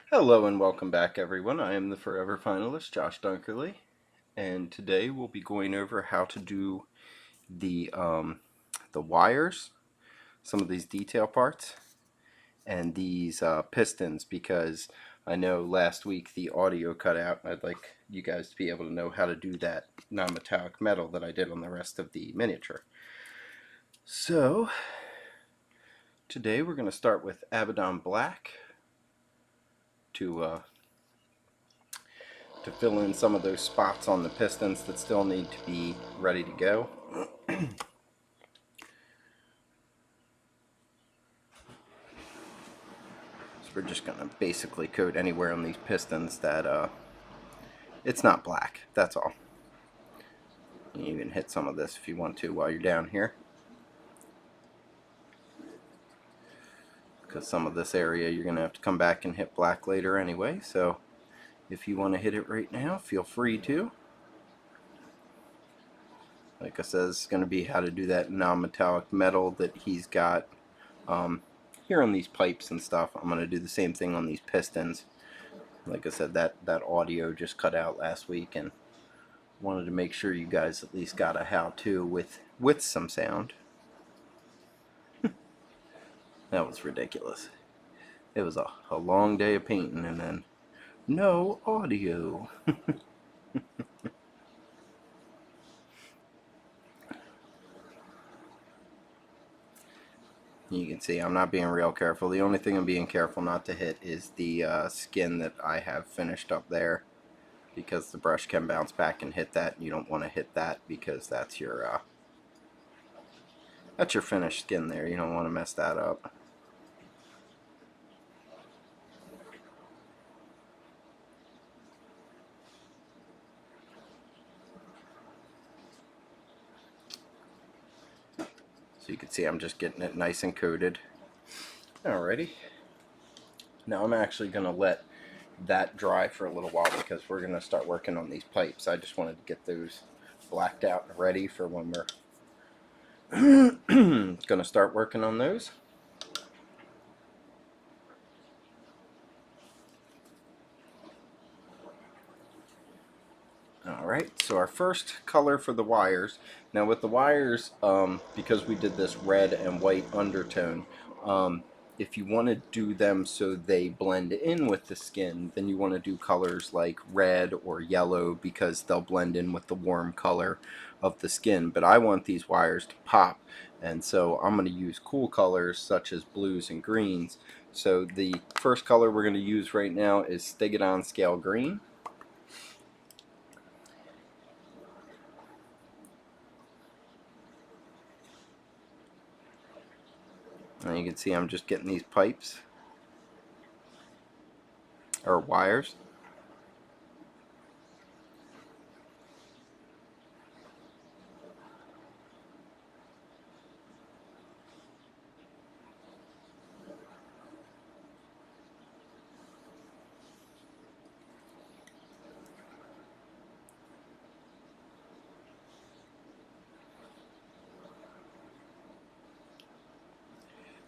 Hello and welcome back, everyone. I am the forever finalist, Josh Dunkerley, and today we'll be going over how to do the wires, some of these detail parts, and these pistons, because I know last week the audio cut out, and I'd like you guys to be able to know how to do that non-metallic metal that I did on the rest of the miniature. So today we're going to start with Abaddon Black to fill in some of those spots on the pistons that still need to be ready to go. So we're just going to basically coat anywhere on these pistons that it's not black, that's all. You can hit some of this if you want to while you're down here, because some of this area you're going to have to come back and hit black later anyway, so if you want to hit it right now, feel free to. Like I said, it's going to be how to do that non-metallic metal that he's got here on these pipes and stuff. I'm going to do the same thing on these pistons. Like I said, that audio just cut out last week, and wanted to make sure you guys at least got a how-to with some sound. That was ridiculous. It was a long day of painting and then no audio. You can see I'm not being real careful. The only thing I'm being careful not to hit is the skin that I have finished up there, because the brush can bounce back and hit that. You don't want to hit that because that's your finished skin there. You don't want to mess that up. So you can see I'm just getting it nice and coated. Alrighty. Now I'm actually going to let that dry for a little while, because we're going to start working on these pipes. I just wanted to get those blacked out and ready for when we're going to start working on those. Alright, so our first color for the wires. Now with the wires, because we did this red and white undertone, if you want to do them so they blend in with the skin, then you want to do colors like red or yellow, because they'll blend in with the warm color of the skin. But I want these wires to pop, and so I'm going to use cool colors such as blues and greens. So the first color we're going to use right now is Stegodon Scale Green. And you can see I'm just getting these pipes or wires.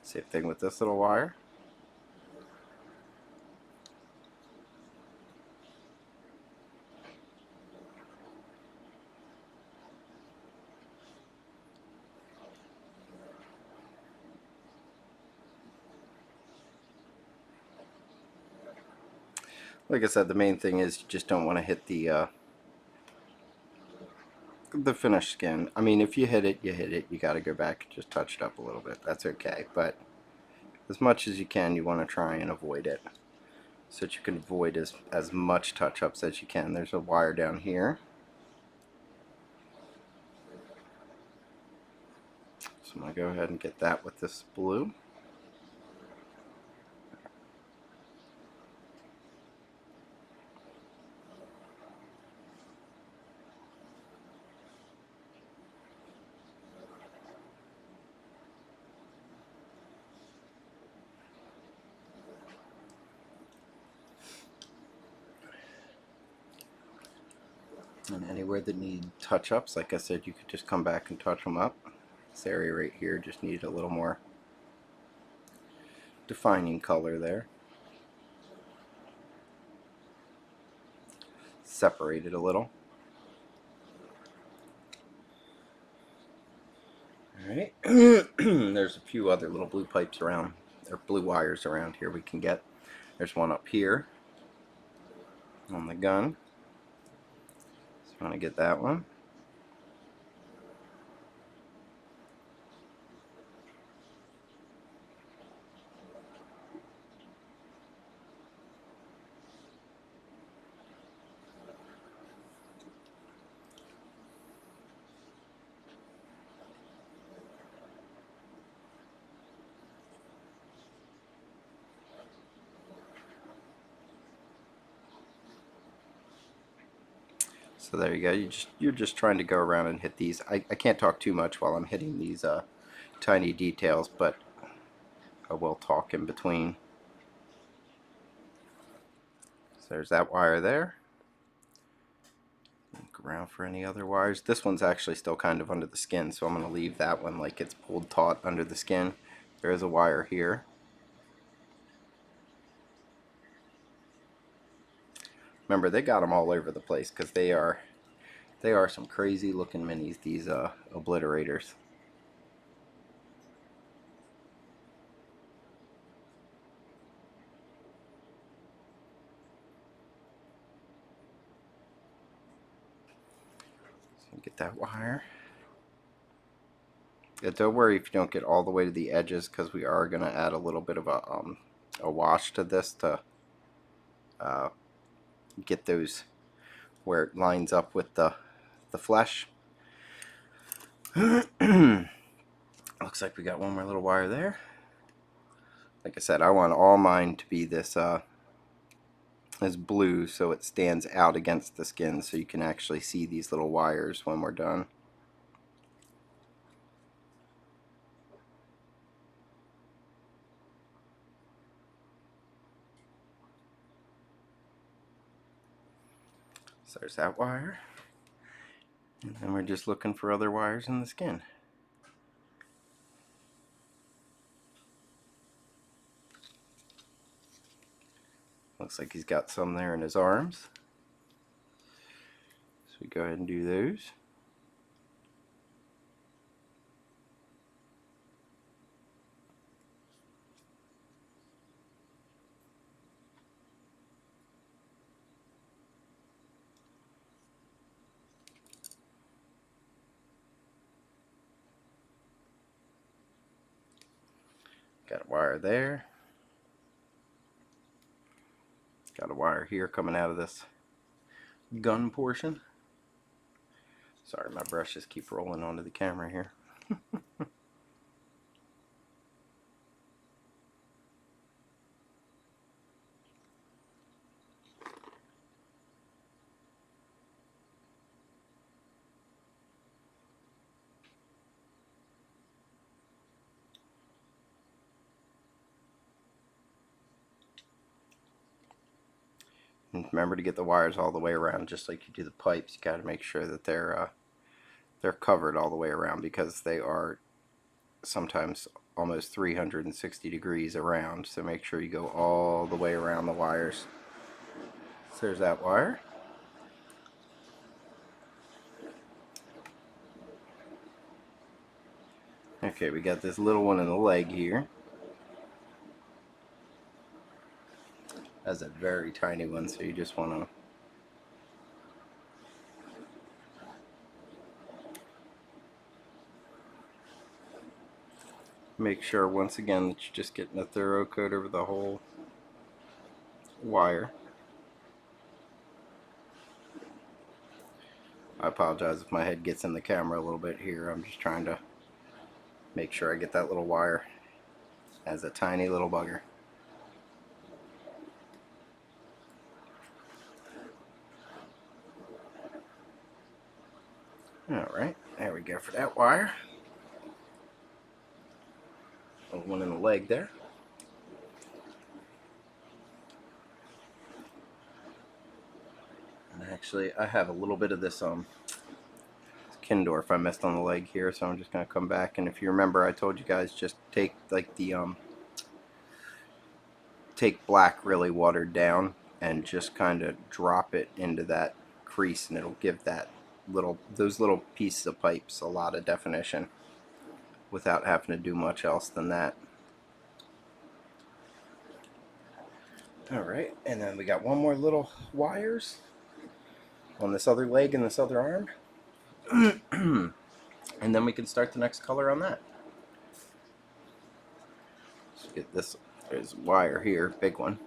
Same thing with this little wire. Like I said, the main thing is you just don't want to hit the finished skin. I mean, if you hit it, you hit it. You got to go back and just touch it up a little bit. That's okay. But as much as you can, you want to try and avoid it, so that you can avoid as much touch-ups as you can. There's a wire down here. So I'm going to go ahead and get that with this blue. And anywhere that need touch-ups, like I said, you could just come back and touch them up. This area right here just needed a little more defining color there. separated a little. Alright, there's a few other little blue pipes around, or blue wires around here we can get. There's one up here on the gun. So I want to get that one. So there you go. You're just trying to go around and hit these. I can't talk too much while I'm hitting these tiny details, but I will talk in between. So there's that wire there. Look around for any other wires. This one's actually still kind of under the skin, so I'm going to leave that one like it's pulled taut under the skin. There is a wire here. Remember, they got them all over the place because they are some crazy looking minis, these obliterators. So get that wire. Yeah, don't worry if you don't get all the way to the edges, because we are going to add a little bit of a wash to this to get those where it lines up with the flesh. Looks like we got one more little wire there. Like I said, I want all mine to be this blue, so it stands out against the skin, so you can actually see these little wires when we're done. So there's that wire. And then we're just looking for other wires in the skin. Looks like he's got some there in his arms. So we go ahead and do those. Got a wire there. Got a wire here coming out of this gun portion. Sorry, my brushes keep rolling onto the camera here. And remember to get the wires all the way around, just like you do the pipes. You got to make sure that they're covered all the way around, because they are sometimes almost 360 degrees around. So make sure you go all the way around the wires. So there's that wire. Okay, we got this little one in the leg here. That's a very tiny one, so you just want to make sure once again that you're just getting a thorough coat over the whole wire. I apologize if my head gets in the camera a little bit here. I'm just trying to make sure I get that little wire as a tiny little bugger. Alright, there we go for that wire. One in the leg there. And actually, I have a little bit of this Kindorf I missed on the leg here, so I'm just going to come back, and if you remember, I told you guys just take like the take black really watered down and just kind of drop it into that crease, and it'll give those little pieces of pipes a lot of definition without having to do much else than that. Alright, and then we got one more little wires on this other leg and this other arm. And then we can start the next color on that. Let's get this. There's a wire here, big one.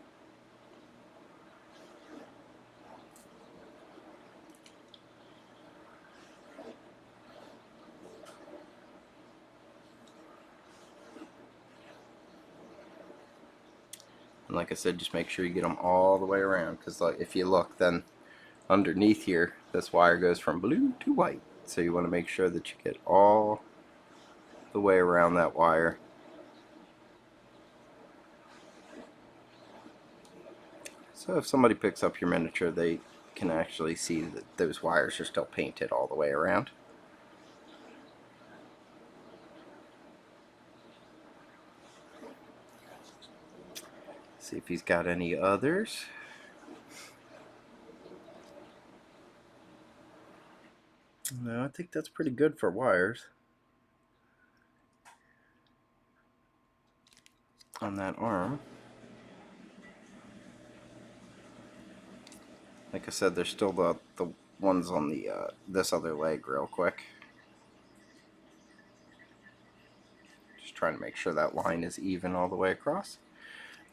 And like I said, just make sure you get them all the way around, because like, if you look, then underneath here, this wire goes from blue to white. So you want to make sure that you get all the way around that wire. So if somebody picks up your miniature, they can actually see that those wires are still painted all the way around. See if he's got any others. No, I think that's pretty good for wires on that arm. Like I said, there's still the ones on the this other leg real quick. Just trying to make sure that line is even all the way across.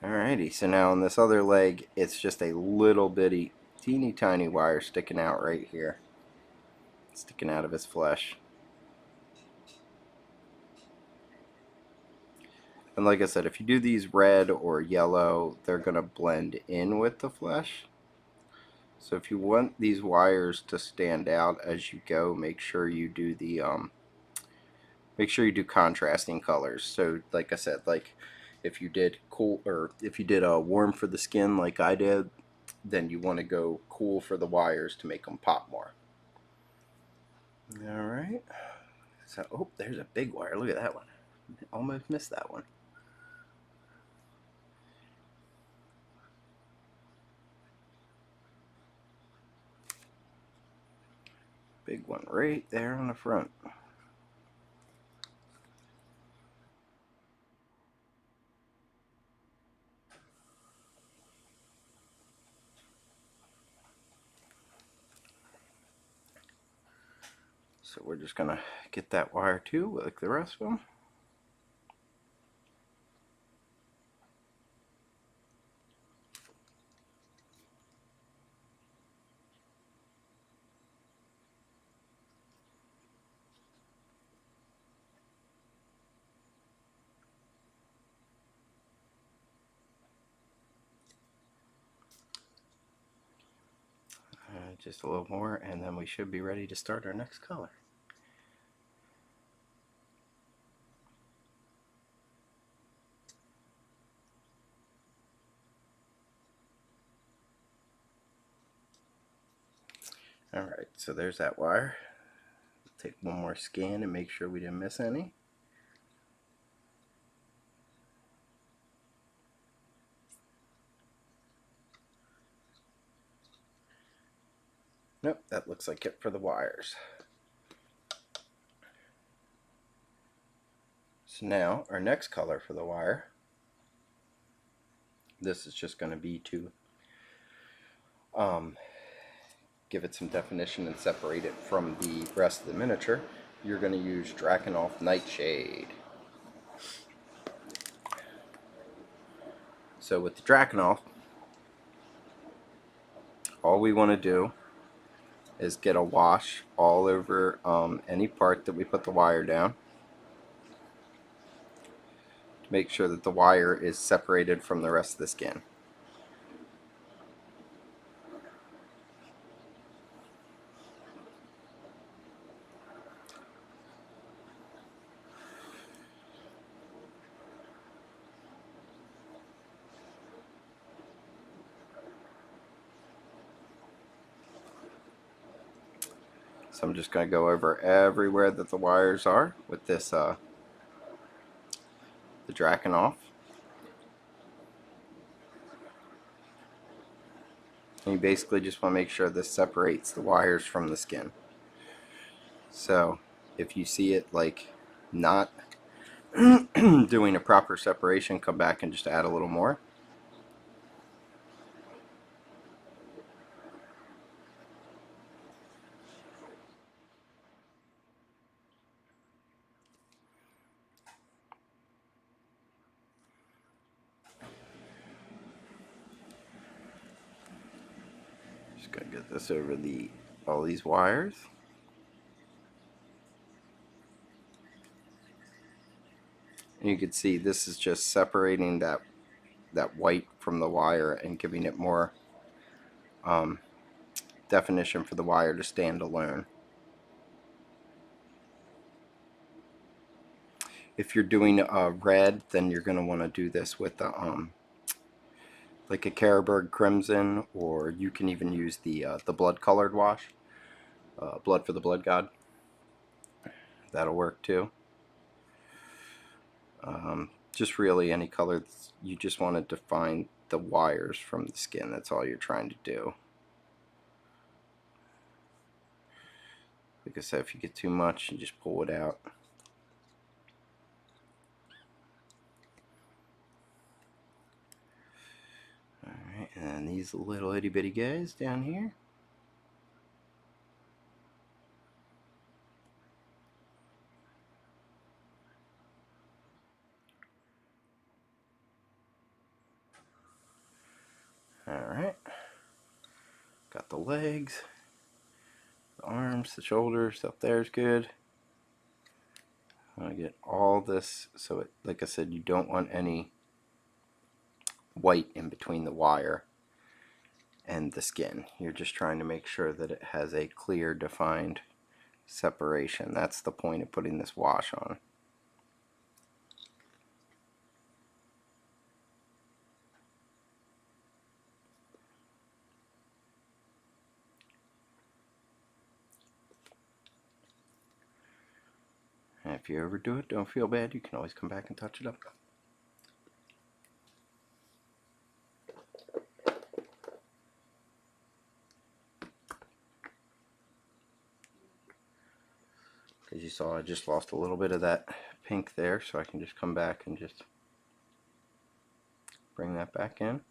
Alrighty, so now on this other leg, it's just a little bitty, teeny tiny wire sticking out right here. Sticking out of his flesh. And like I said, if you do these red or yellow, they're going to blend in with the flesh. So if you want these wires to stand out as you go, make sure you do the contrasting colors. So like I said, like if you did cool, or if you did a warm for the skin like I did, then you want to go cool for the wires to make them pop more. Alright, so oh, there's a big wire. Look at that one. Almost missed that one. Big one right there on the front. So we're just going to get that wire too, like the rest of them. Just a little more, and then we should be ready to start our next color. Alright, so there's that wire. Take one more scan and make sure we didn't miss any. Nope, that looks like it for the wires. So now our next color for the wire, this is just going to be to give it some definition and separate it from the rest of the miniature. You're going to use Drakenhof Nightshade. So with the Drakenhof, all we want to do is get a wash all over any part that we put the wire down. Make sure that the wire is separated from the rest of the skin. So I'm just going to go over everywhere that the wires are with this the Drakenhof. And you basically just want to make sure this separates the wires from the skin. So if you see it like not doing a proper separation, come back and just add a little more. Just gonna get this over all these wires. And you can see this is just separating that white from the wire and giving it more definition for the wire to stand alone. If you're doing red, then you're going to want to do this with like a Carroburg Crimson, or you can even use the blood colored wash, Blood for the Blood God. That'll work too. Just really any color. You just want to define the wires from the skin. That's all you're trying to do. Like I said, if you get too much, you just pull it out. Alright, and these little itty bitty guys down here. Alright. Got the legs, the arms, the shoulders. Up there is good. I want to get all this so it, like I said, you don't want any white in between the wire and the skin. You're just trying to make sure that it has a clear, defined separation. That's the point of putting this wash on. And if you overdo it, don't feel bad. You can always come back and touch it up. As you saw, I just lost a little bit of that pink there, so I can just come back and just bring that back in.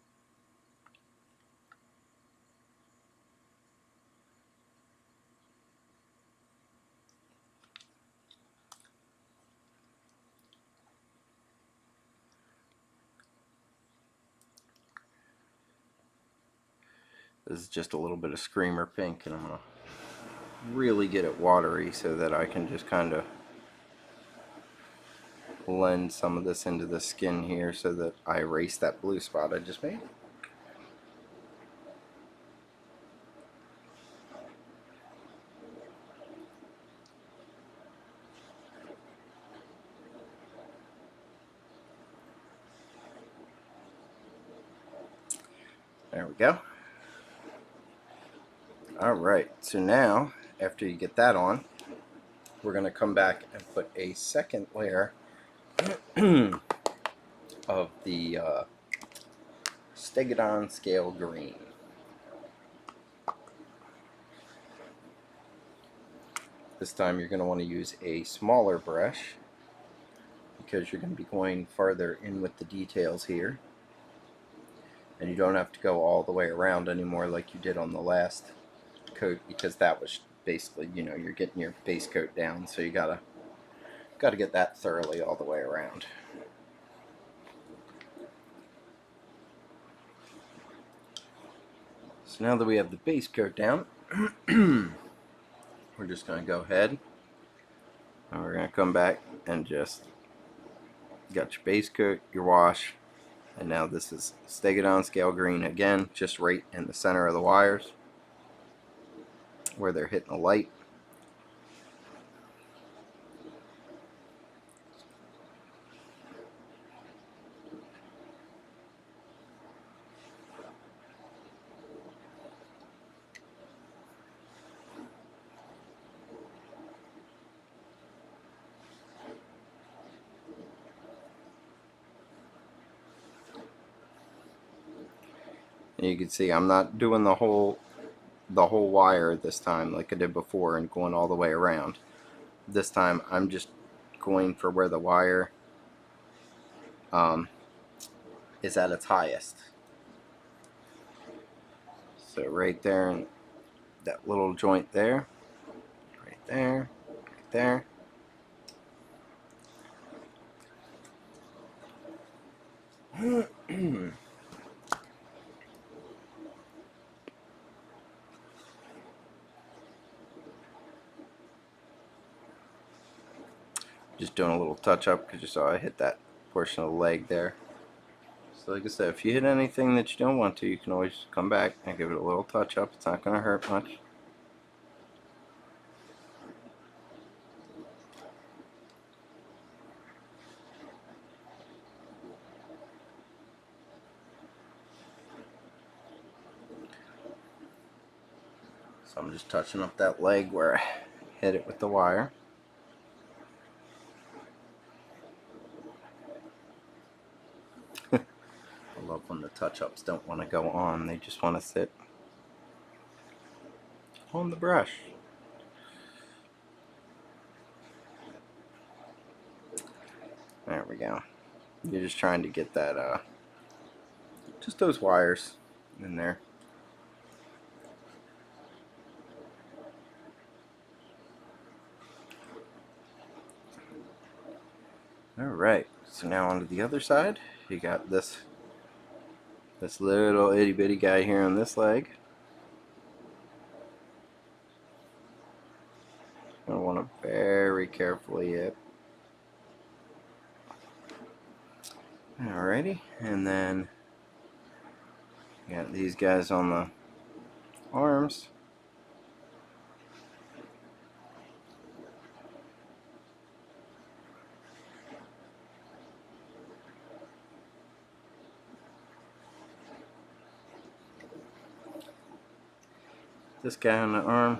This is just a little bit of Screamer pink, and I'm going to really get it watery so that I can just kind of blend some of this into the skin here so that I erase that blue spot I just made. There we go. Alright, so now after you get that on, we're going to come back and put a second layer of the Stegodon Scale Green. This time you're going to want to use a smaller brush because you're going to be going farther in with the details here. And you don't have to go all the way around anymore like you did on the last coat, because that was basically, you know, you're getting your base coat down, so you gotta get that thoroughly all the way around. So now that we have the base coat down, we're just going to go ahead and we're going to come back and just got your base coat, your wash, and now this is Stegodon Scale Green again, just right in the center of the wires where they're hitting the light. And you can see I'm not doing the whole wire this time like I did before and going all the way around. This time I'm just going for where the wire is at its highest. So right there in that little joint there, right there, right there. Just doing a little touch up because you saw I hit that portion of the leg there. So like I said, if you hit anything that you don't want to, you can always come back and give it a little touch up. It's not going to hurt much. So I'm just touching up that leg where I hit it with the wire. I love when the touch-ups don't want to go on. They just want to sit on the brush. There we go. You're just trying to get that, just those wires in there. Alright, so now onto the other side. You got this little itty bitty guy here on this leg. I want to very carefully hit. Alrighty, and then you got these guys on the arms. This guy on the arm.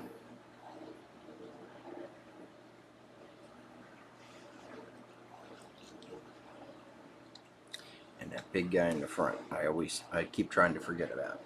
And that big guy in the front. I keep trying to forget about.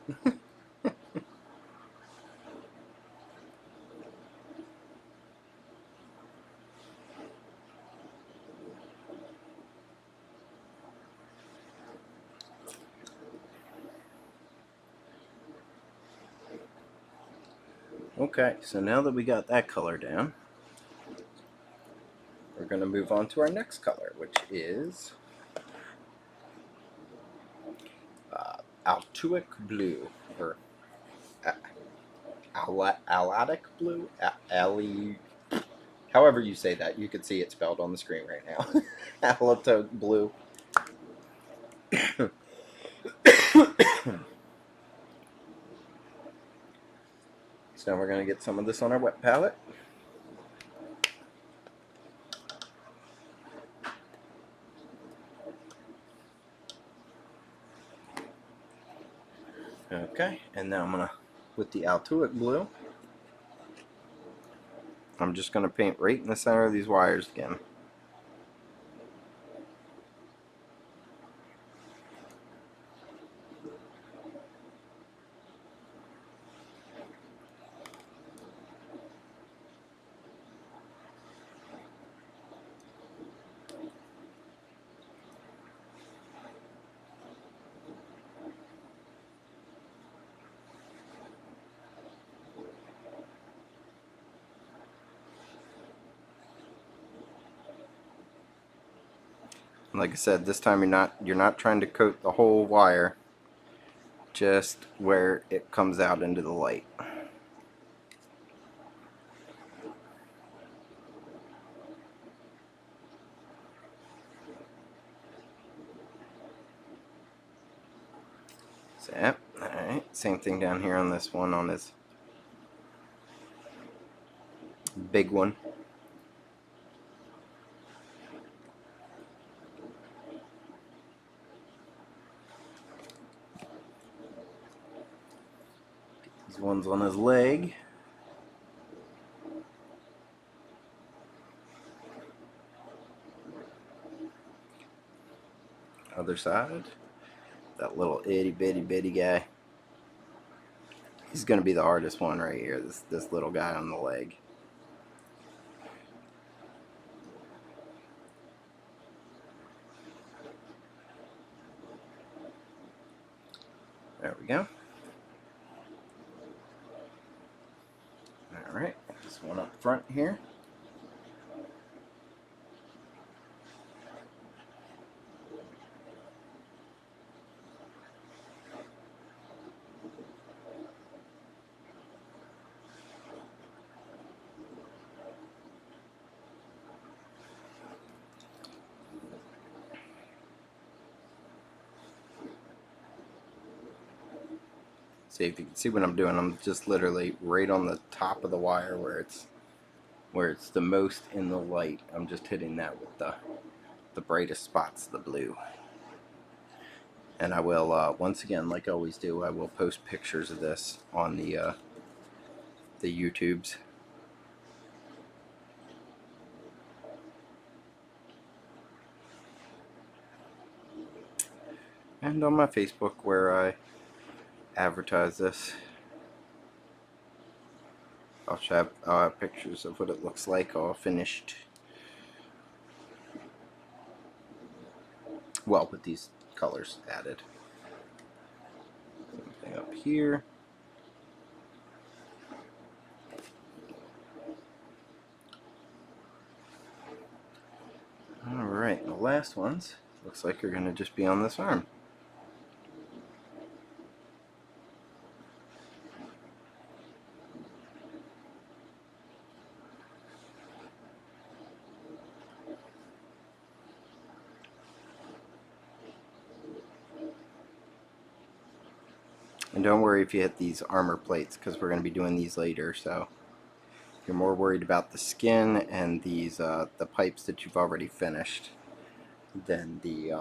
Okay, so now that we got that color down, we're going to move on to our next color, which is Altuic Blue, or Alatic Blue? However you say that. You can see it spelled on the screen right now. Alto Blue. So now we're going to get some of this on our wet palette. Okay, and now I'm going to, with the Altuic Blue, I'm just going to paint right in the center of these wires again. Like I said, this time you're not trying to coat the whole wire, just where it comes out into the light. So, yep, alright, same thing down here on this one, on this big one. These ones on his leg. Other side. That little itty bitty guy. is going to be the hardest one right here, this little guy on the leg. There we go. Alright, this one up front here. See, if you can see what I'm doing, I'm just literally right on the top of the wire where it's the most in the light. I'm just hitting that with the brightest spots, the blue. And I will, once again, like I always do, I will post pictures of this on the YouTubes. And on my Facebook where I advertise this. I'll have pictures of what it looks like all finished. Well, with these colors added. Same thing up here. Alright, the last ones looks like are going to just be on this arm. And don't worry if you hit these armor plates, because we're going to be doing these later, so you're more worried about the skin and these the pipes that you've already finished than the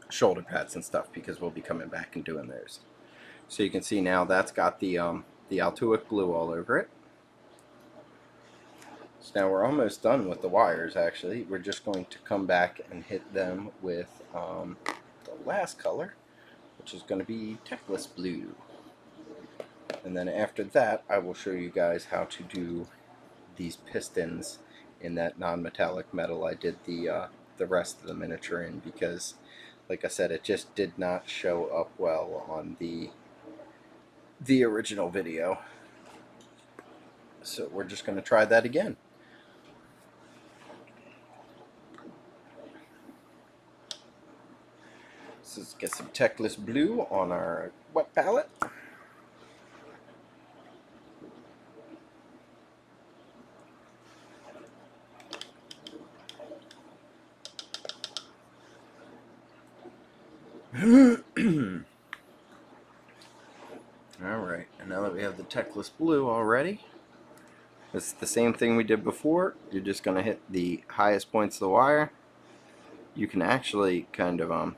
shoulder pads and stuff, because we'll be coming back and doing those. So you can see now that's got the Altuic blue all over it. So now we're almost done with the wires. Actually, we're just going to come back and hit them with the last color, which is going to be Techless Blue. And then after that, I will show you guys how to do these pistons in that non-metallic metal I did the rest of the miniature in, because like I said, it just did not show up well on the original video. So we're just going to try that again. So let's get some Techless Blue on our wet palette. Alright, and now that we have the Techless Blue already, it's the same thing we did before. You're just going to hit the highest points of the wire. You can actually kind of,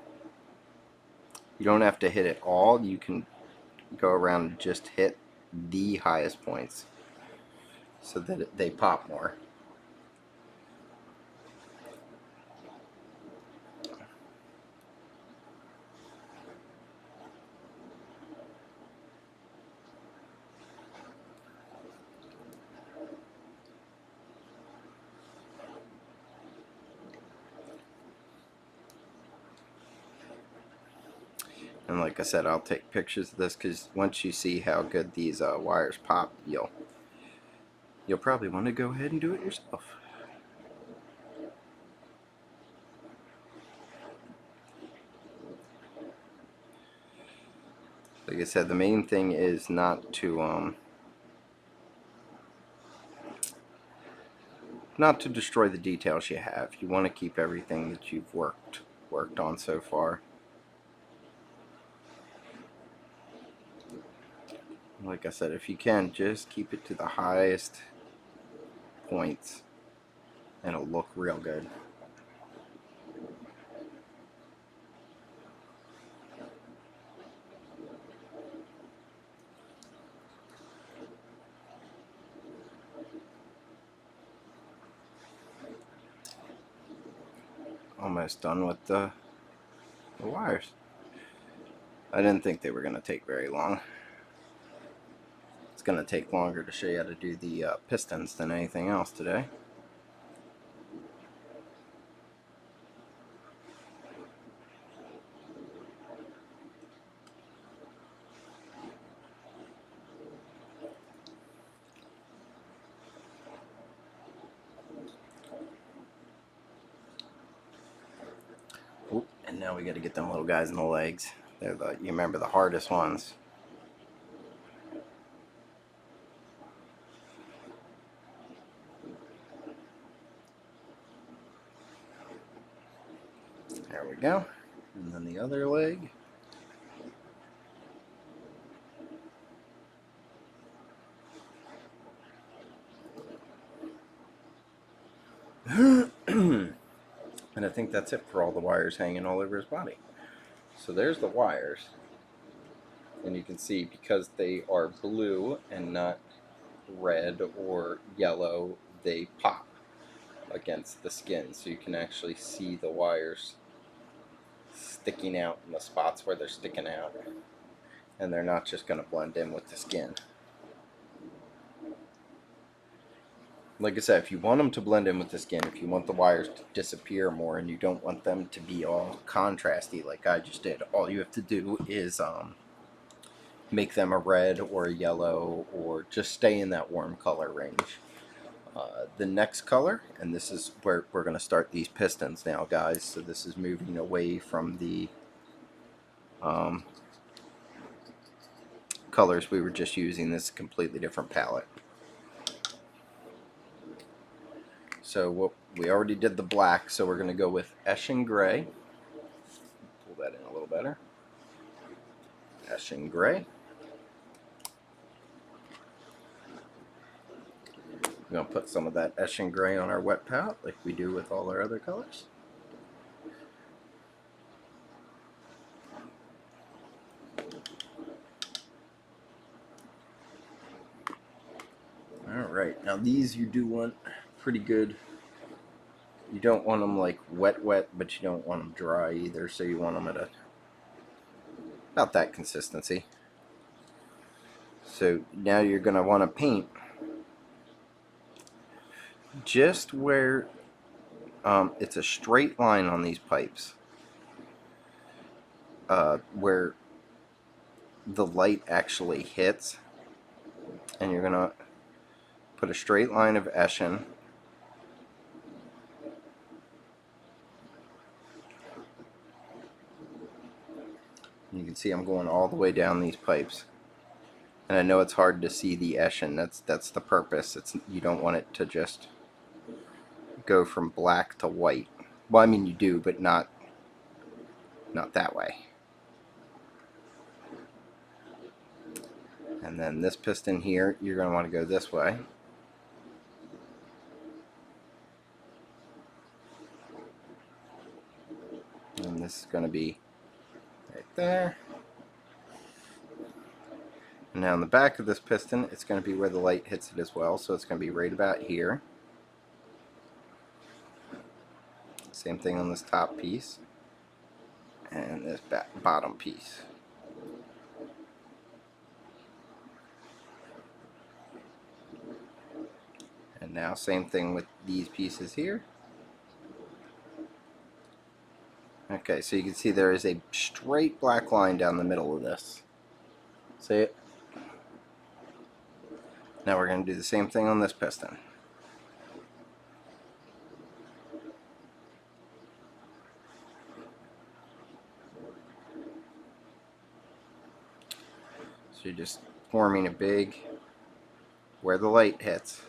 you don't have to hit it all. You can go around and just hit the highest points so that they pop more. And like I said, I'll take pictures of this, because once you see how good these wires pop, you'll probably want to go ahead and do it yourself. Like I said, the main thing is not to destroy the details you have. You want to keep everything that you've worked on so far. Like I said, if you can, just keep it to the highest points and it'll look real good. almost done with the wires. I didn't think they were going to take very long. It's going to take longer to show you how to do the pistons than anything else today. Oop, and now we got to get them little guys in the legs. They're you remember the hardest ones. There we go. And then the other leg. And I think that's it for all the wires hanging all over his body. So there's the wires. And you can see, because they are blue and not red or yellow, they pop against the skin. So you can actually see the wires sticking out in the spots where they're sticking out. And they're not just going to blend in with the skin. Like I said, if you want them to blend in with the skin, if you want the wires to disappear more and you don't want them to be all contrasty like I just did, all you have to do is make them a red or a yellow, or just stay in that warm color range. The next color, and this is where we're going to start these pistons now, guys. So this is moving away from the colors we were just using. This is a completely different palette. So we already did the black, so we're going to go with Eshin Gray. Pull that in a little better. Eshin Gray. We're going to put some of that Eshin Gray on our wet palette like we do with all our other colors. Alright, now these you do want pretty good. You don't want them like wet, but you don't want them dry either, so you want them at about that consistency. So now you're going to want to paint just where it's a straight line on these pipes, where the light actually hits, and you're going to put a straight line of Eshin. You can see I'm going all the way down these pipes. And I know it's hard to see the Eshin. That's the purpose. You don't want it to just go from black to white. Well, I mean you do, but not that way. And then this piston here, you're going to want to go this way. And this is going to be right there. And now on the back of this piston, it's going to be where the light hits it as well. So it's going to be right about here. Same thing on this top piece. And this bottom piece. And now same thing with these pieces here. Okay, so you can see there is a straight black line down the middle of this. See it? Now we're going to do the same thing on this piston. So you're just forming a big, where the light hits,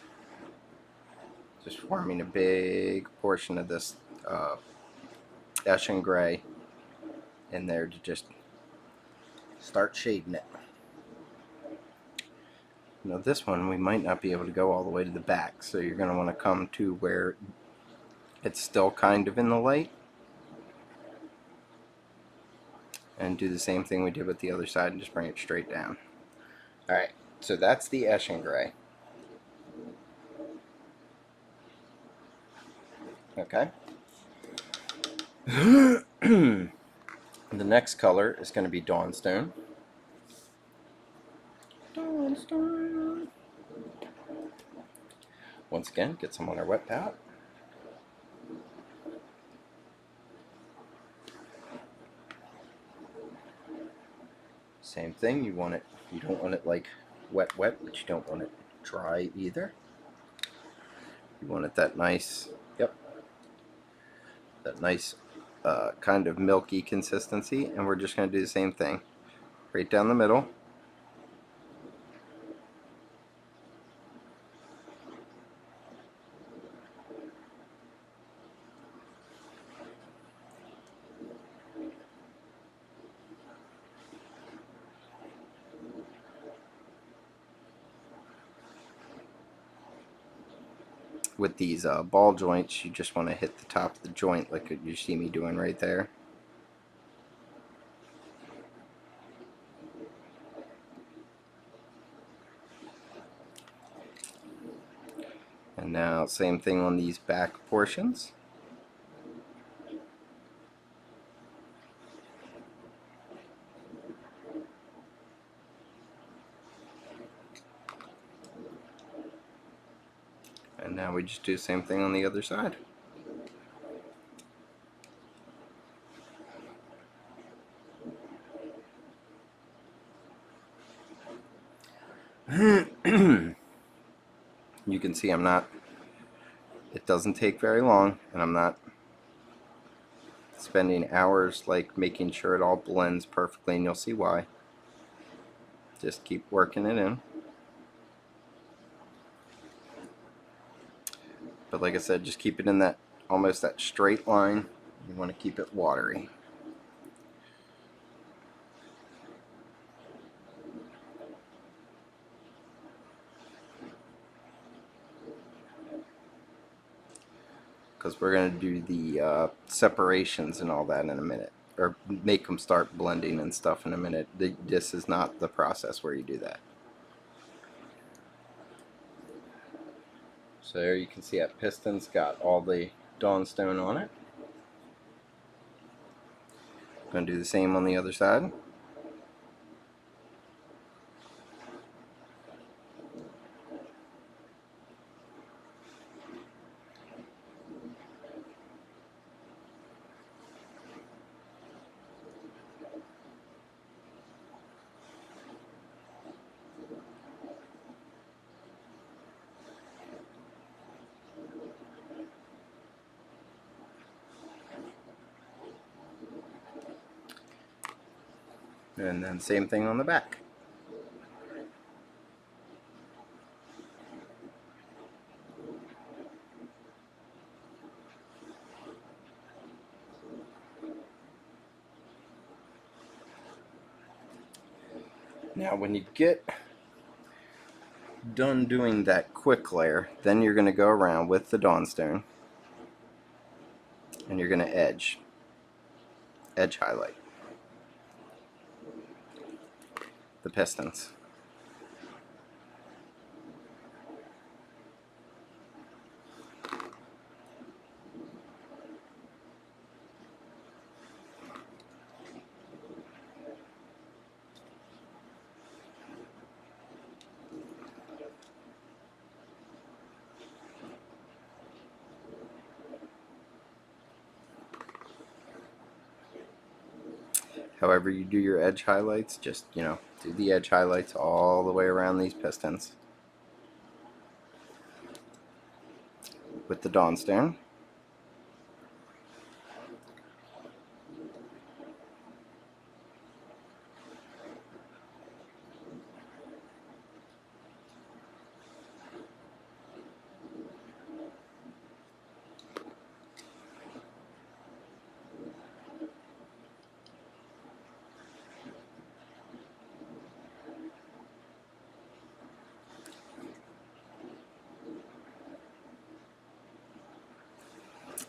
just forming a big portion of this Eshin Gray in there to just start shading it. Now this one we might not be able to go all the way to the back, so you're going to want to come to where it's still kind of in the light and do the same thing we did with the other side and just bring it straight down. Alright, so that's the Eshin Gray. Okay. The next color is going to be Dawnstone. Dawnstone. Once again, get some on our wet palette. Same thing, you don't want it like wet, but you don't want it dry either. You want it that nice, yep, that nice kind of milky consistency, and we're just going to do the same thing. Right down the middle. With these ball joints, you just want to hit the top of the joint like you see me doing right there. And now same thing on these back portions. And now we just do the same thing on the other side. You can see it doesn't take very long, and I'm not spending hours like making sure it all blends perfectly, and you'll see why. Just keep working it in. But like I said, just keep it in that almost that straight line. You want to keep it watery. Because we're going to do the separations and all that in a minute, or make them start blending and stuff in a minute. This is not the process where you do that. So there you can see that piston's got all the Dawnstone on it. Going to do the same on the other side. And then same thing on the back. Now when you get done doing that quick layer, then you're going to go around with the Dawnstone and you're going to edge highlight the pistons. However you do your edge highlights, just, do the edge highlights all the way around these pistons with the Dawnstone.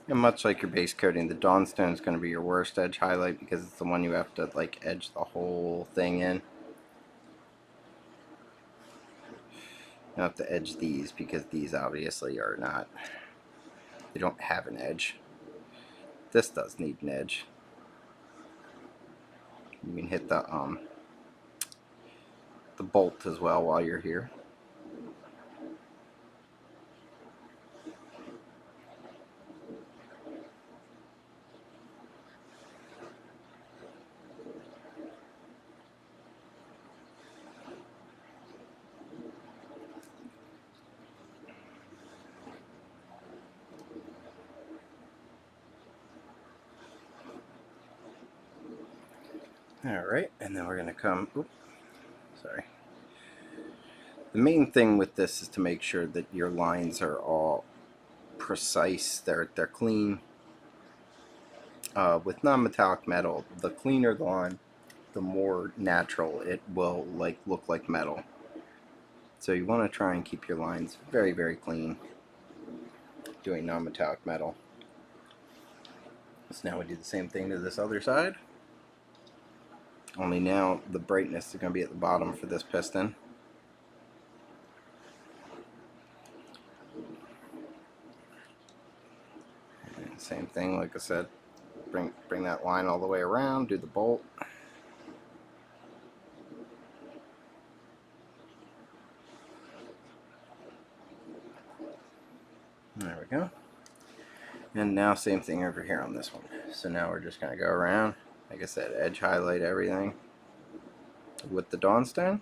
And much like your base coating, the Dawnstone is going to be your worst edge highlight because it's the one you have to edge the whole thing in. You have to edge these because these obviously are not, they don't have an edge. This does need an edge. You can hit the bolt as well while you're here. Alright, and then we're going to come, sorry. The main thing with this is to make sure that your lines are all precise, they're clean. With non-metallic metal, the cleaner the line, the more natural it will look like metal. So you want to try and keep your lines very, very clean doing non-metallic metal. So now we do the same thing to this other side. Only now the brightness is going to be at the bottom for this piston. And same thing, like I said, bring that line all the way around, do the bolt. There we go. And now same thing over here on this one. So now we're just going to go around, like I said, edge highlight everything with the Dawnstone.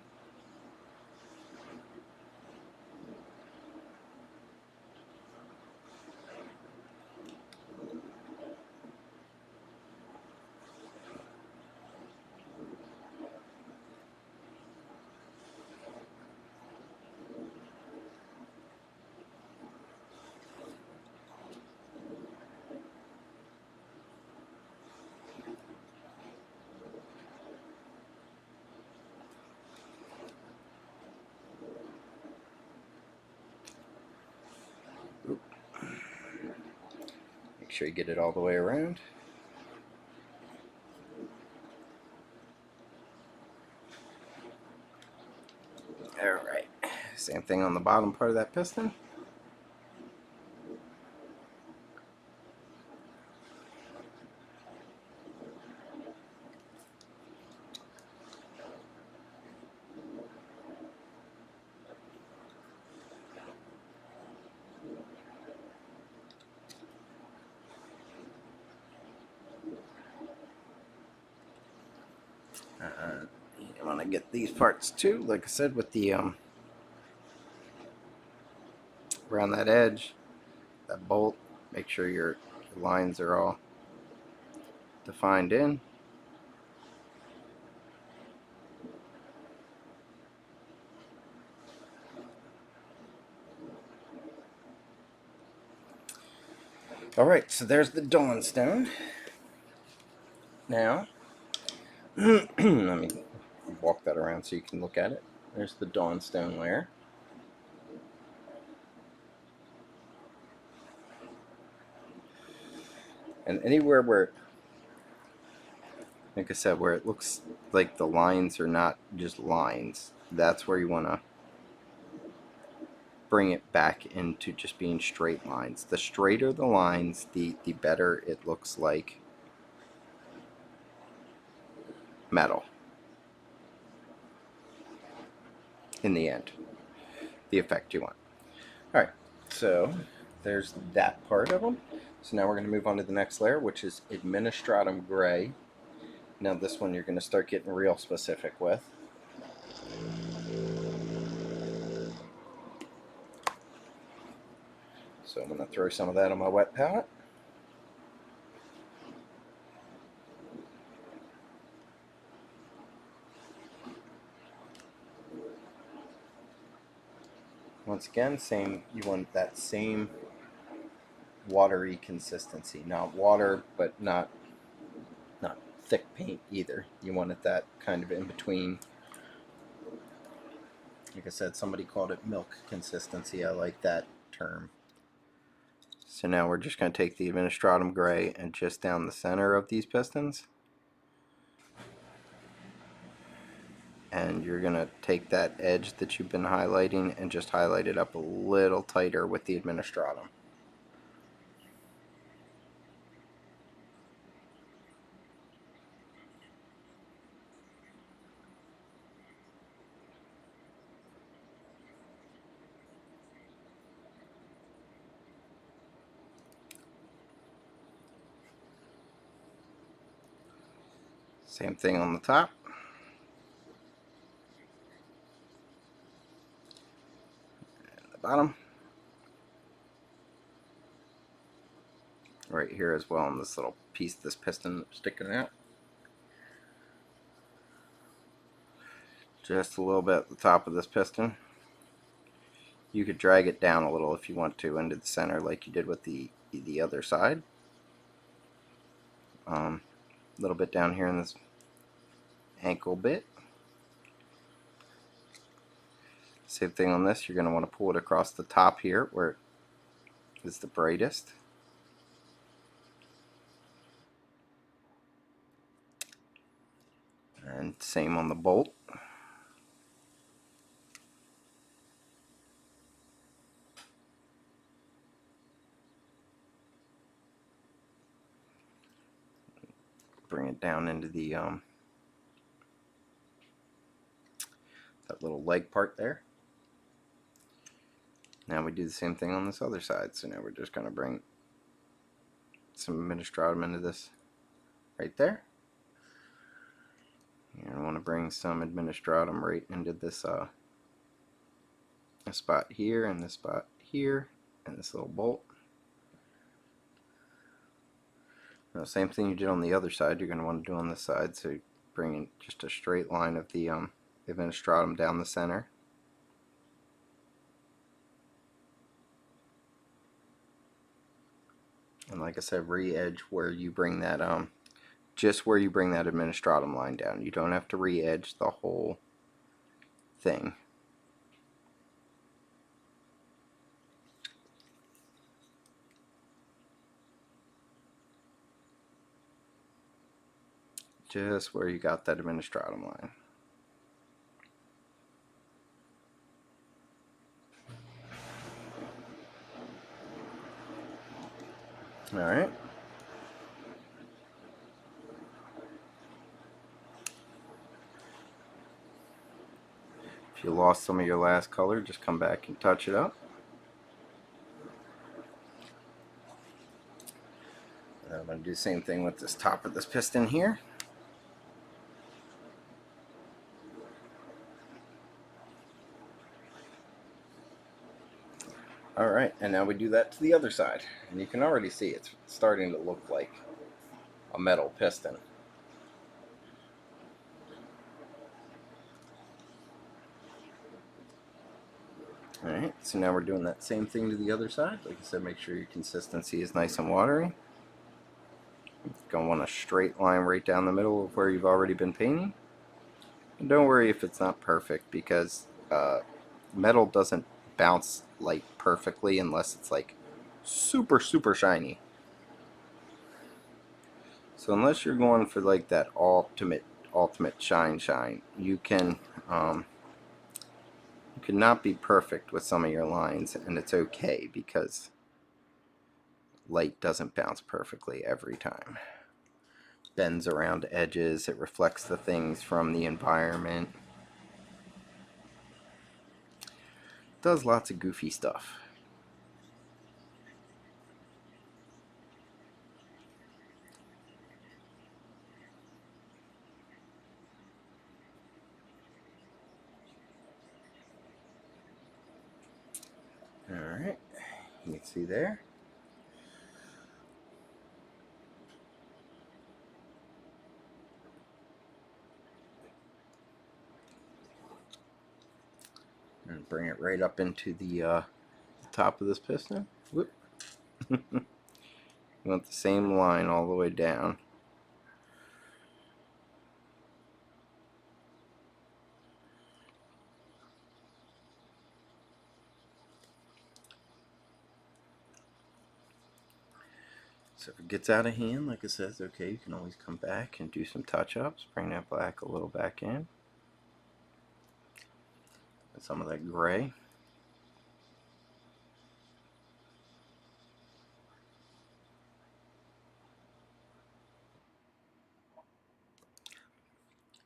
Make sure you get it all the way around. Alright, same thing on the bottom part of that piston. You want to get these parts too, like I said, with the around that edge, that bolt, make sure your lines are all defined in. Alright, so there's the Dawnstone. Now, let me walk that around so you can look at it. There's the Dawnstone layer. And anywhere where, like I said, where it looks like the lines are not just lines, that's where you want to bring it back into just being straight lines. The straighter the lines, the better it looks like metal in the end, the effect you want. Alright, so there's that part of them. So now we're going to move on to the next layer, which is Administratum Gray. Now this one you're going to start getting real specific with. So I'm going to throw some of that on my wet palette. Once again, you want that same watery consistency. Not water, but not thick paint either. You want it that kind of in between. Like I said, somebody called it milk consistency. I like that term. So now we're just going to take the Administratum Gray and just down the center of these pistons. And you're going to take that edge that you've been highlighting and just highlight it up a little tighter with the Administratum. Same thing on the top. And the bottom. Right here as well on this little piece, this piston sticking out. Just a little bit at the top of this piston. You could drag it down a little if you want to into the center like you did with the other side. A little bit down here in this ankle bit. Same thing on this, you're going to want to pull it across the top here where it is the brightest. And same on the bolt. Bring it down into the that little leg part there. Now we do the same thing on this other side. So now we're just going to bring some administratum into this right there. And I want to bring some administratum right into this spot here and this spot here and this little bolt. Now, same thing you did on the other side, you're going to want to do on this side. So bring in just a straight line of the administratum down the center. And like I said, re-edge where you bring that just where you bring that administratum line down. You don't have to re-edge the whole thing. Just where you got that administratum line. Alright. If you lost some of your last color, just come back and touch it up. I'm going to do the same thing with this top of this piston here. Alright, and now we do that to the other side. And you can already see it's starting to look like a metal piston. Alright, so now we're doing that same thing to the other side. Like I said, make sure your consistency is nice and watery. You're going to want a straight line right down the middle of where you've already been painting. And don't worry if it's not perfect, because metal doesn't bounce like perfectly unless it's like super shiny. So unless you're going for like that ultimate shine, you can not be perfect with some of your lines, and it's okay because light doesn't bounce perfectly every time. Bends around edges, it reflects the things from the environment. Does lots of goofy stuff. Alright, you can see there. And bring it right up into the top of this piston. Whoop. You want the same line all the way down. So if it gets out of hand, like it says, okay, you can always come back and do some touch-ups. Bring that black a little back in. And some of that gray.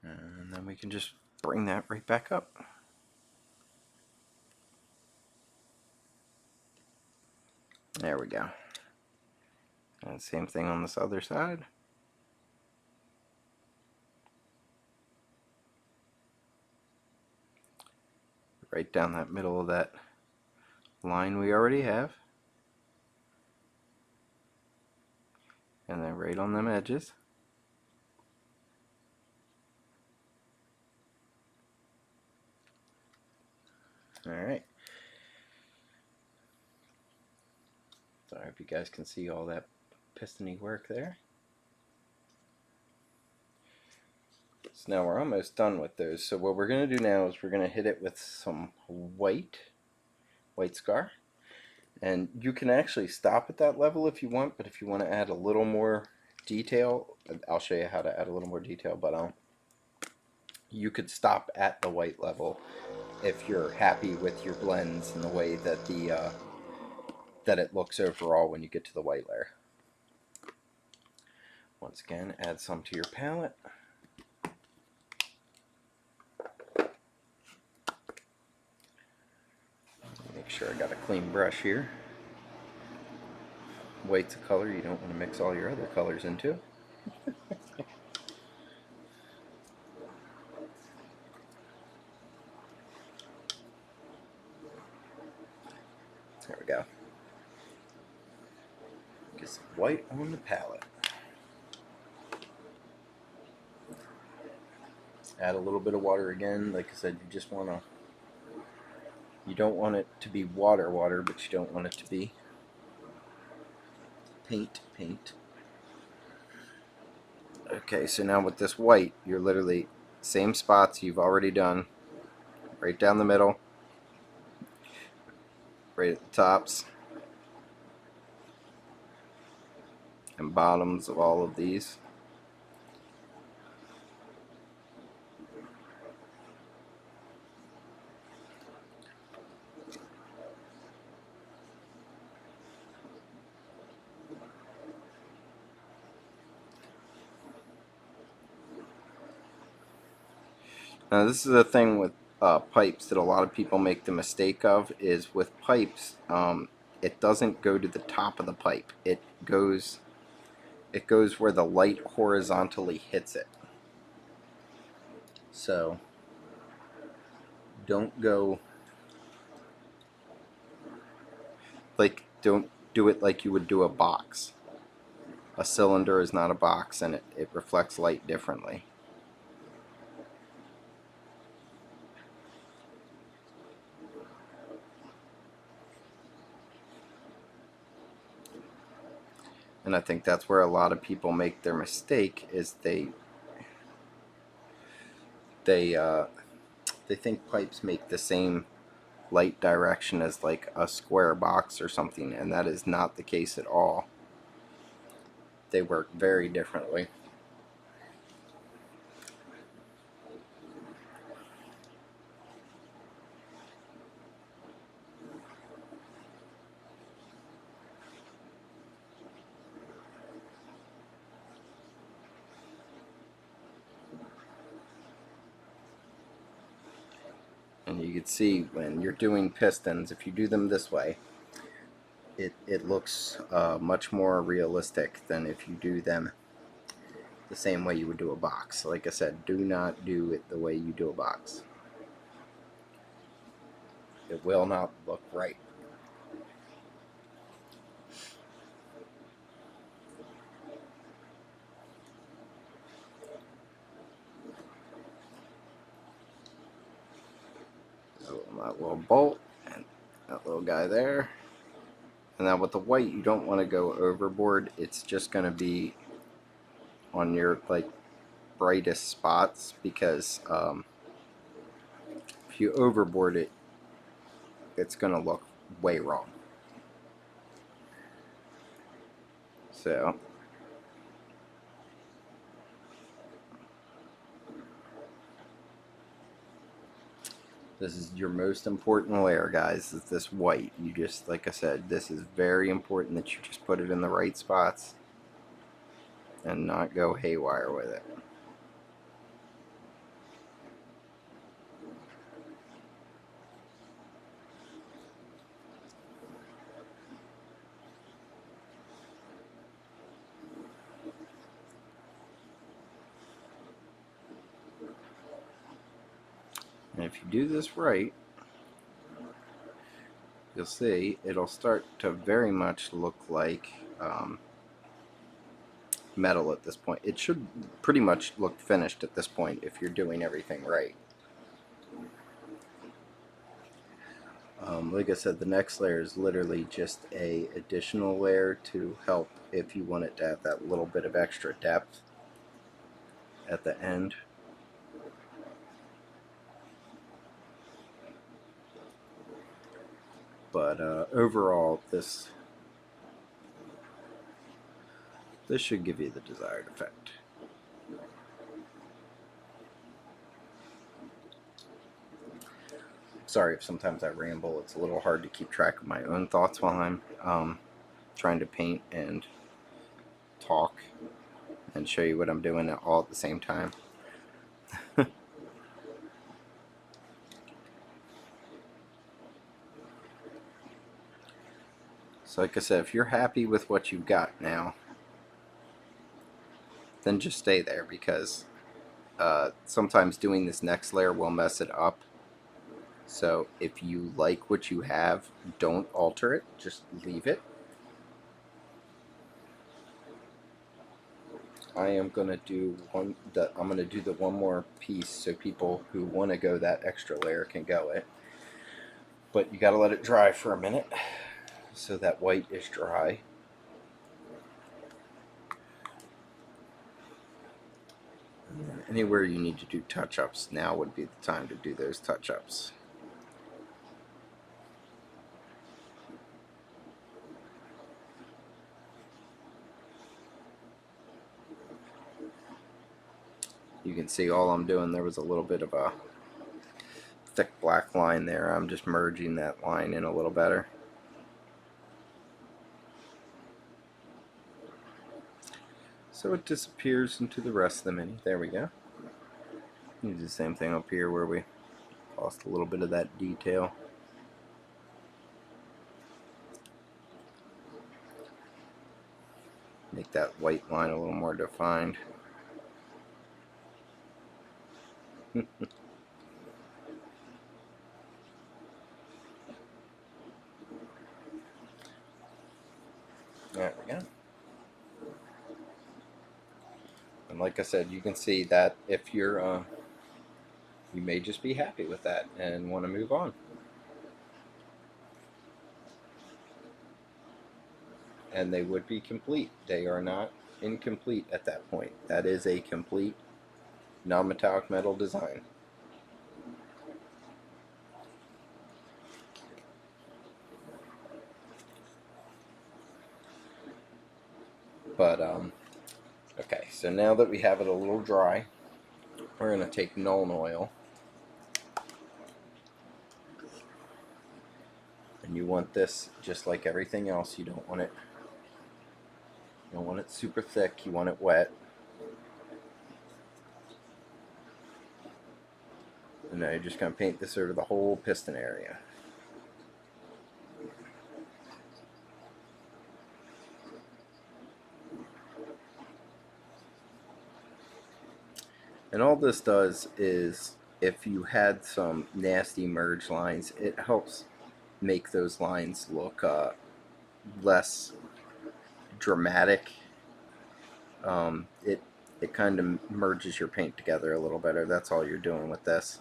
And then we can just bring that right back up. There we go. And same thing on this other side. right down that middle of that line we already have. And then right on them edges. Alright. So I hope you guys can see all that pistony work there. So now we're almost done with those. So what we're going to do now is we're going to hit it with some white scar. And you can actually stop at that level if you want, but if you want to add a little more detail, I'll show you how to add a little more detail, but you could stop at the white level if you're happy with your blends and the way that that it looks overall when you get to the white layer. Once again, add some to your palette. Make sure I got a clean brush here. White's a color you don't want to mix all your other colors into. There we go. Get some white on the palette. Add a little bit of water again. Like I said, you just want to, you don't want it to be water, but you don't want it to be paint. Okay, so now with this white, you're literally same spots you've already done, right down the middle, right at the tops and bottoms of all of these. Now this is a thing with pipes that a lot of people make the mistake of, is with pipes, it doesn't go to the top of the pipe. It goes where the light horizontally hits it. So don't go like, don't do it like you would do a box. A cylinder is not a box, and it reflects light differently. And I think that's where a lot of people make their mistake, is they think pipes make the same light direction as like a square box or something, and that is not the case at all. They work very differently. And you can see when you're doing pistons, if you do them this way, it looks much more realistic than if you do them the same way you would do a box. Like I said, do not do it the way you do a box. It will not look right. So that little bolt and that little guy there. And now with the white, you don't want to go overboard. It's just going to be on your like brightest spots, because if you overboard it, it's going to look way wrong. So this is your most important layer, guys, is this white. You just, like I said, this is very important that you just put it in the right spots and not go haywire with it. And if you do this right, you'll see it'll start to very much look like metal at this point. It should pretty much look finished at this point if you're doing everything right. Like I said, the next layer is literally just a additional layer to help if you want it to have that little bit of extra depth at the end. But overall, this should give you the desired effect. Sorry if sometimes I ramble. It's a little hard to keep track of my own thoughts while I'm trying to paint and talk and show you what I'm doing all at the same time. So like I said, if you're happy with what you've got now, then just stay there, because sometimes doing this next layer will mess it up. So if you like what you have, don't alter it, just leave it. I am gonna do the one more piece so people who want to go that extra layer can go it. But you gotta let it dry for a minute so that white is dry. Anywhere you need to do touch-ups, now would be the time to do those touch-ups. You can see all I'm doing, there was a little bit of a thick black line there. I'm just merging that line in a little better. So it disappears into the rest of the mini. There we go. Do the same thing up here where we lost a little bit of that detail. Make that white line a little more defined. There we go. And like I said, you can see that if you're, you may just be happy with that and want to move on. And they would be complete. They are not incomplete at that point. That is a complete non-metallic metal design. But okay, so now that we have it a little dry, we're going to take Nuln Oil, and you want this just like everything else. You don't want it super thick. You want it wet. And now you're just going to paint this over the whole piston area. And all this does is, if you had some nasty merge lines, it helps make those lines look less dramatic. It kind of merges your paint together a little better. That's all you're doing with this.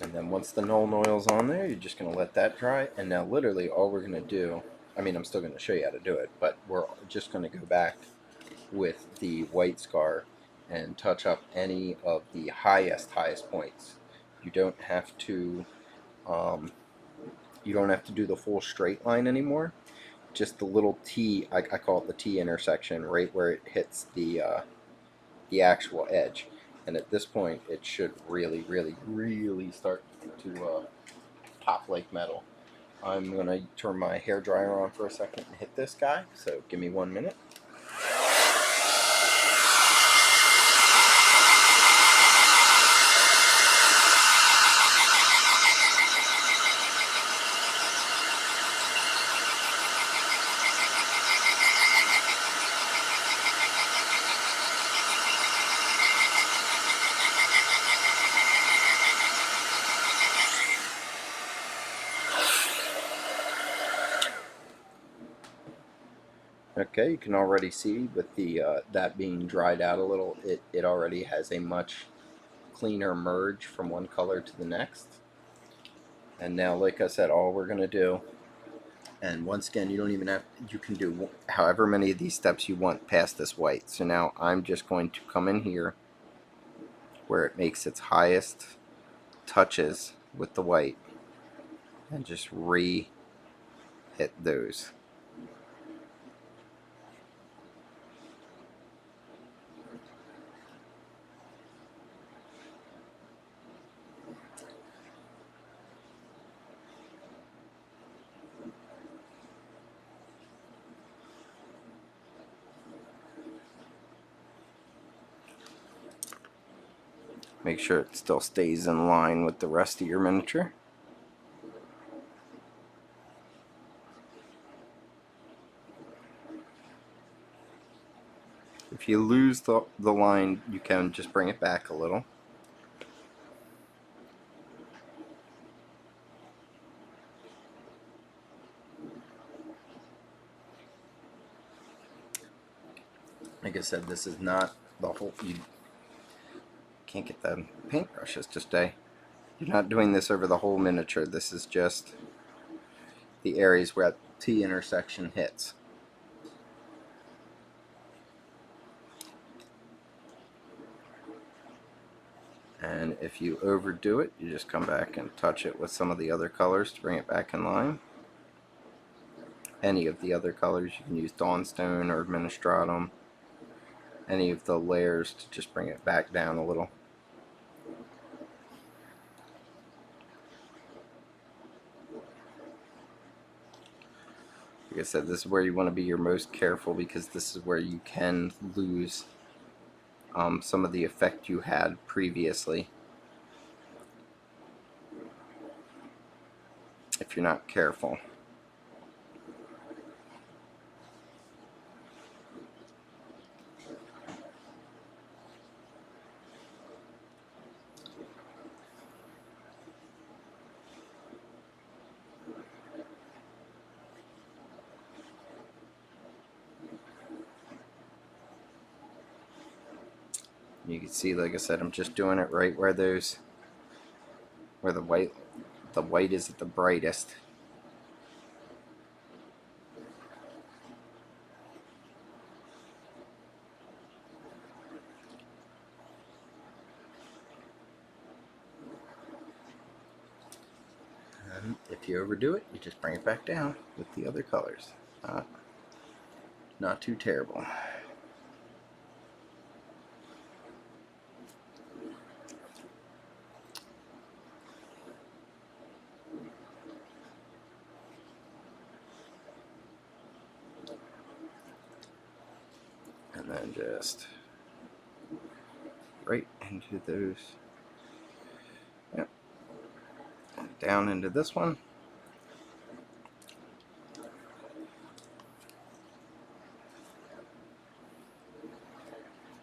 And then once the Nuln Oil's on there, you're just going to let that dry. And now literally all we're going to do, I mean, I'm still going to show you how to do it, but we're just going to go back with the white scar and touch up any of the highest points. You don't have to do the full straight line anymore. Just the little T, I call it the T intersection, right where it hits the actual edge. And at this point, it should really, really, really start to pop like metal. I'm going to turn my hair dryer on for a second and hit this guy, so give me 1 minute. Okay, you can already see with the that being dried out a little, it already has a much cleaner merge from one color to the next. And now, like I said, all we're going to do, and once again, you don't even have, you can do however many of these steps you want past this white. So now I'm just going to come in here where it makes its highest touches with the white and just re-hit those. Make sure it still stays in line with the rest of your miniature. If you lose the line, you can just bring it back a little. Like I said, this is not the whole, you can't get the paintbrushes to stay. You're not doing this over the whole miniature. This is just the areas where that T intersection hits. And if you overdo it, you just come back and touch it with some of the other colors to bring it back in line. Any of the other colors, you can use Dawnstone or Administratum. Any of the layers to just bring it back down a little. Like I said, this is where you want to be your most careful, because this is where you can lose some of the effect you had previously if you're not careful. You can see, like I said, I'm just doing it right where those, where the white is at the brightest. And if you overdo it, you just bring it back down with the other colors. Not too terrible. And then just right into those. Yep. And down into this one.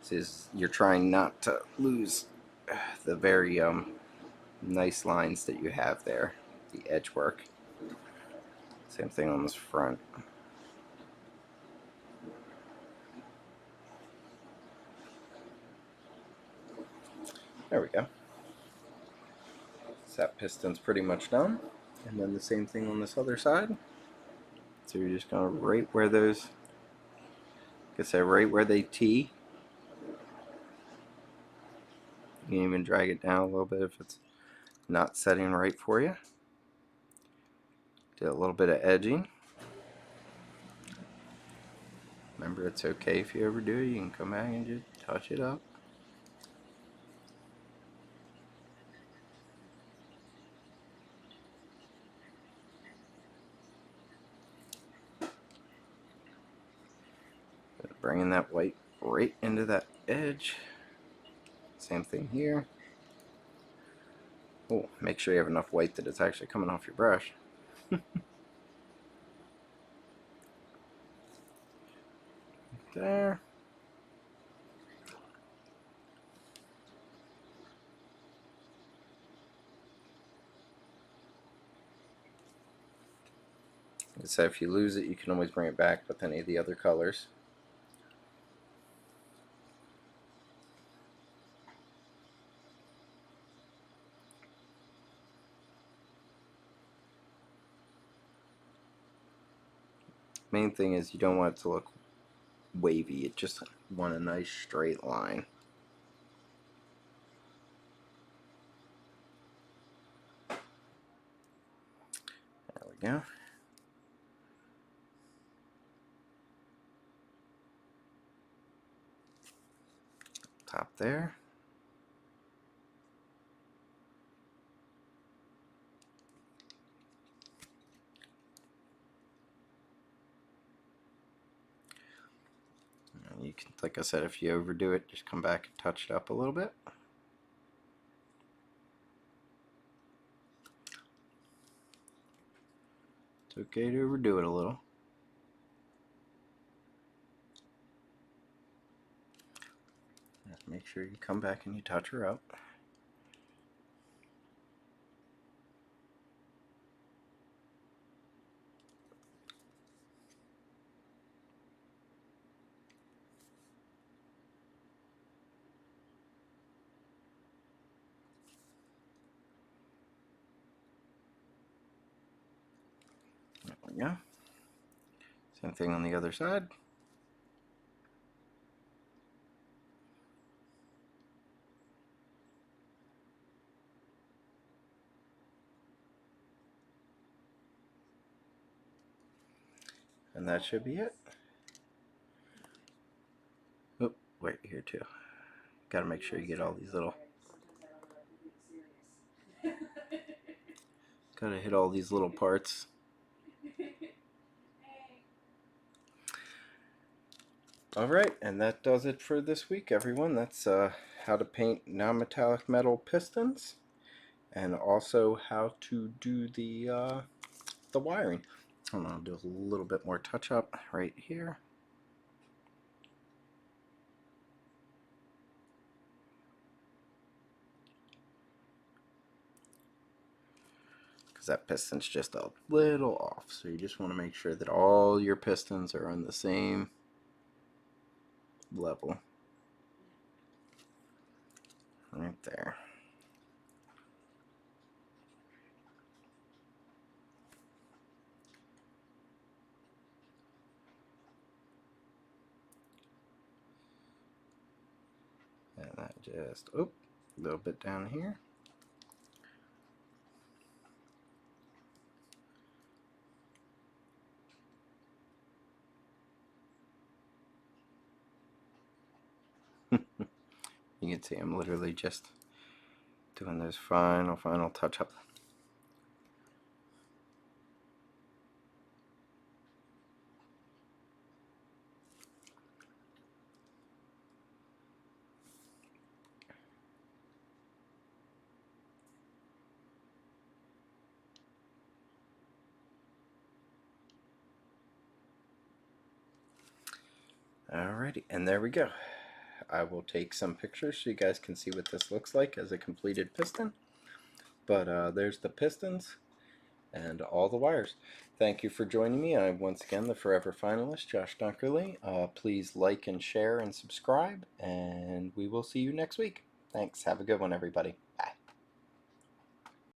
This is, you're trying not to lose the very nice lines that you have there, the edge work. Same thing on this front. There we go. So that piston's pretty much done. And then the same thing on this other side. So you're just going to right where those, like I said, right where they tee. You can even drag it down a little bit if it's not setting right for you. Do a little bit of edging. Remember, it's okay if you overdo it. You can come back and just touch it up. Bringing that white right into that edge. Same thing here. Oh, make sure you have enough white that it's actually coming off your brush. There. So if you lose it, you can always bring it back with any of the other colors. Main thing is you don't want it to look wavy. You just want a nice straight line. There we go. Top there. You can, like I said, if you overdo it, just come back and touch it up a little bit. It's okay to overdo it a little. Just make sure you come back and you touch her up. There we go. Same thing on the other side. And that should be it. Oh, wait, here too. Gotta make sure you get all these little... Gotta hit all these little parts. Alright, and that does it for this week, everyone. That's how to paint non-metallic metal pistons, and also how to do the wiring. Hold on, I'll do a little bit more touch-up right here. Because that piston's just a little off, so you just want to make sure that all your pistons are on the same level. Right there. And that just, a little bit down here. You can see I'm literally just doing those final touch-up. Alrighty, and there we go. I will take some pictures so you guys can see what this looks like as a completed piston. But there's the pistons and all the wires. Thank you for joining me. I'm once again the Forever Finalist, Josh Dunkerley. Please like and share and subscribe, and we will see you next week. Thanks. Have a good one, everybody. Bye.